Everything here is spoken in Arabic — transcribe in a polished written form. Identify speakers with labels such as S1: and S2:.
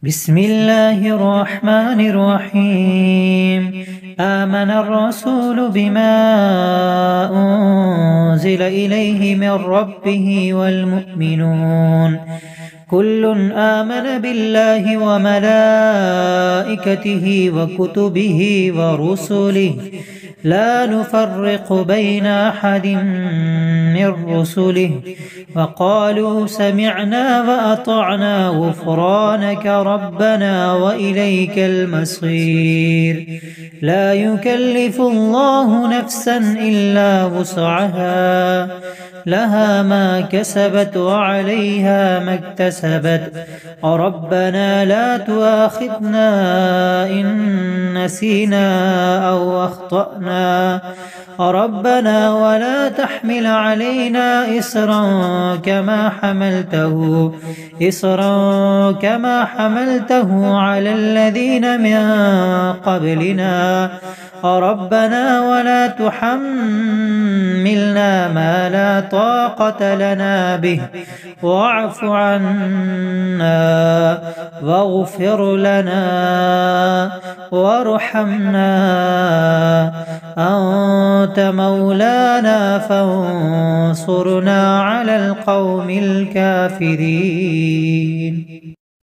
S1: بسم الله الرحمن الرحيم. آمن الرسول بما أنزل إليه من ربه والمؤمنون كل آمن بالله وملائكته وكتبه ورسله لا نفرق بين أحد من رسله وقالوا سمعنا وأطعنا غفرانك ربنا وإليك المصير. لا يكلف الله نفسا إلا وسعها لها ما كسبت وعليها ما اكتسبت ربنا لا تؤاخذنا إن نسينا أو أخطأنا ربنا ولا تحمل علينا إصرا كما حملته على الذين من قبلنا ربنا ولا تحملنا ما لا طاقة لنا به واعف عنا واغفر لنا وارحمنا أنت مولانا فانصرنا على القوم الكافرين.